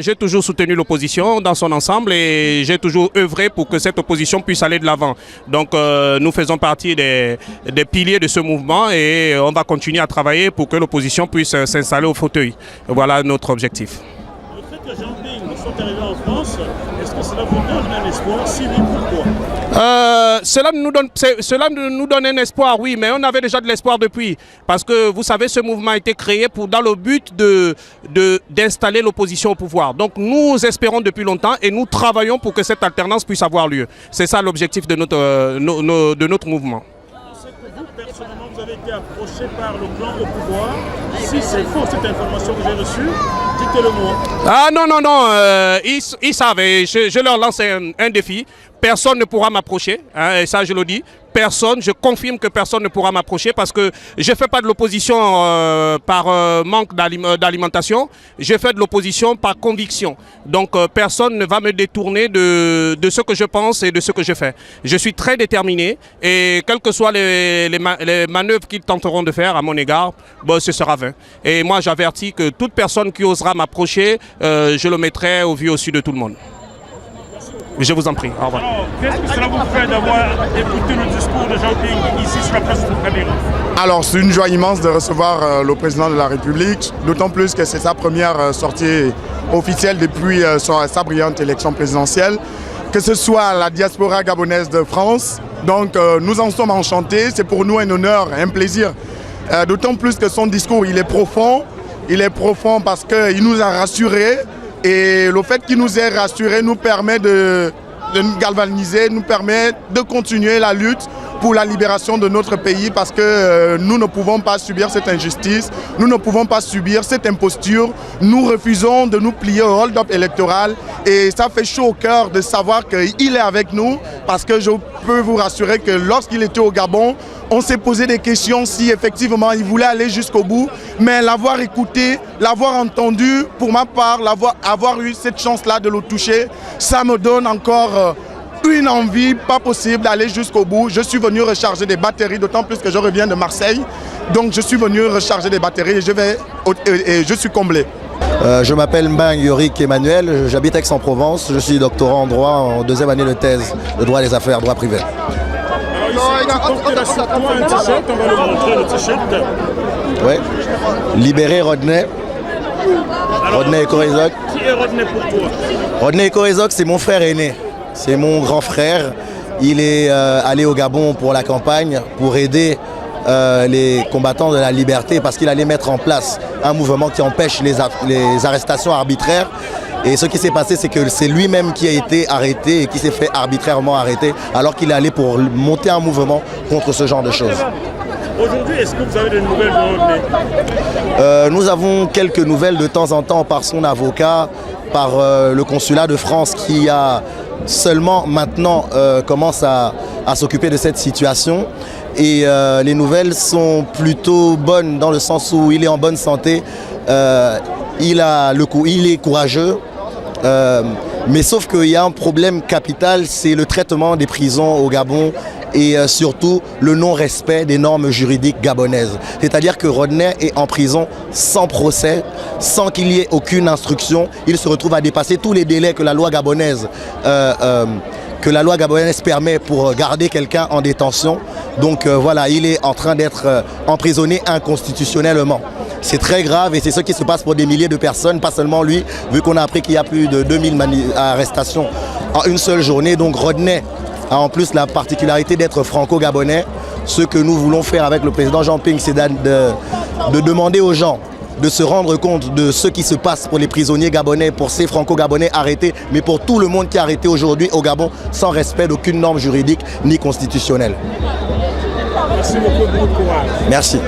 j'ai toujours soutenu l'opposition dans son ensemble et j'ai toujours œuvré pour que cette opposition puisse aller de l'avant. Donc nous faisons partie des piliers de ce mouvement et on va continuer à travailler pour que l'opposition puisse s'installer au fauteuil. Voilà notre objectif. Le fait que Jean Ping soit arrivé en France, est-ce que cela vous donne un espoir? Si oui, pourquoi? Cela nous donne un espoir, oui, mais on avait déjà de l'espoir depuis. Parce que vous savez, ce mouvement a été créé dans le but d'installer l'opposition au pouvoir. Donc nous espérons depuis longtemps et nous travaillons pour que cette alternance puisse avoir lieu. C'est ça l'objectif de notre mouvement. Personnellement, vous avez été approché par le clan au pouvoir. Si c'est faux cette information que j'ai reçue, dites-le moi. Ah non, non, non, ils savent, et je leur lance un défi. Personne ne pourra m'approcher, hein, et ça je le dis. Personne, je confirme que personne ne pourra m'approcher parce que je ne fais pas de l'opposition par manque d'alimentation, je fais de l'opposition par conviction. Donc personne ne va me détourner de ce que je pense et de ce que je fais. Je suis très déterminé et quelles que soient les manœuvres qu'ils tenteront de faire à mon égard, bon, ce sera vain. Et moi j'avertis que toute personne qui osera m'approcher, je le mettrai au vu au su de tout le monde. Je vous en prie. Au revoir. Alors, qu'est-ce que cela vous fait d'avoir écouté le discours de Jean Ping ici sur la place de Caméra? Alors, c'est une joie immense de recevoir le président de la République, d'autant plus que c'est sa première sortie officielle depuis sa brillante élection présidentielle, que ce soit la diaspora gabonaise de France. Donc, nous en sommes enchantés. C'est pour nous un honneur, un plaisir. D'autant plus que son discours, il est profond. Il est profond parce qu'il nous a rassurés. Et le fait qu'il nous ait rassurés nous permet de nous galvaniser, nous permet de continuer la lutte pour la libération de notre pays parce que nous ne pouvons pas subir cette injustice, nous ne pouvons pas subir cette imposture. Nous refusons de nous plier au hold-up électoral et ça fait chaud au cœur de savoir qu'il est avec nous parce que je peux vous rassurer que lorsqu'il était au Gabon, on s'est posé des questions si effectivement il voulait aller jusqu'au bout, mais l'avoir écouté, l'avoir entendu, pour ma part, avoir eu cette chance-là de le toucher, ça me donne encore une envie pas possible d'aller jusqu'au bout. Je suis venu recharger des batteries, d'autant plus que je reviens de Marseille. Donc je suis venu recharger des batteries et je suis comblé. Je m'appelle Mbang Yorick Emmanuel, j'habite Aix-en-Provence, je suis doctorant en droit en deuxième année de thèse de droit des affaires, droit privé. Oui. Libérer Rodney. Rodney Ekorézok. Qui est Rodney pour toi? Rodney Ekorézok, c'est mon frère aîné. C'est mon grand frère. Il est allé au Gabon pour la campagne, pour aider les combattants de la liberté, parce qu'il allait mettre en place un mouvement qui empêche les arrestations arbitraires. Et ce qui s'est passé, c'est que c'est lui-même qui a été arrêté et qui s'est fait arbitrairement arrêter, alors qu'il est allé pour monter un mouvement contre ce genre de choses. Aujourd'hui, est-ce que vous avez des nouvelles de Rodney? Nous avons quelques nouvelles de temps en temps par son avocat, par le consulat de France qui a seulement maintenant commence à s'occuper de cette situation. Et les nouvelles sont plutôt bonnes dans le sens où il est en bonne santé, il est courageux. Mais sauf qu'il y a un problème capital, c'est le traitement des prisons au Gabon et surtout le non-respect des normes juridiques gabonaises. C'est-à-dire que Rodney est en prison sans procès, sans qu'il y ait aucune instruction. Il se retrouve à dépasser tous les délais que la loi gabonaise permet pour garder quelqu'un en détention. Donc voilà, il est en train d'être emprisonné inconstitutionnellement. C'est très grave et c'est ce qui se passe pour des milliers de personnes, pas seulement lui, vu qu'on a appris qu'il y a plus de 2000 arrestations en une seule journée. Donc Rodney a en plus la particularité d'être franco-gabonais. Ce que nous voulons faire avec le président Jean Ping, c'est de demander aux gens de se rendre compte de ce qui se passe pour les prisonniers gabonais, pour ces franco-gabonais arrêtés, mais pour tout le monde qui est arrêté aujourd'hui au Gabon sans respect d'aucune norme juridique ni constitutionnelle. Merci beaucoup, bon courage. Merci.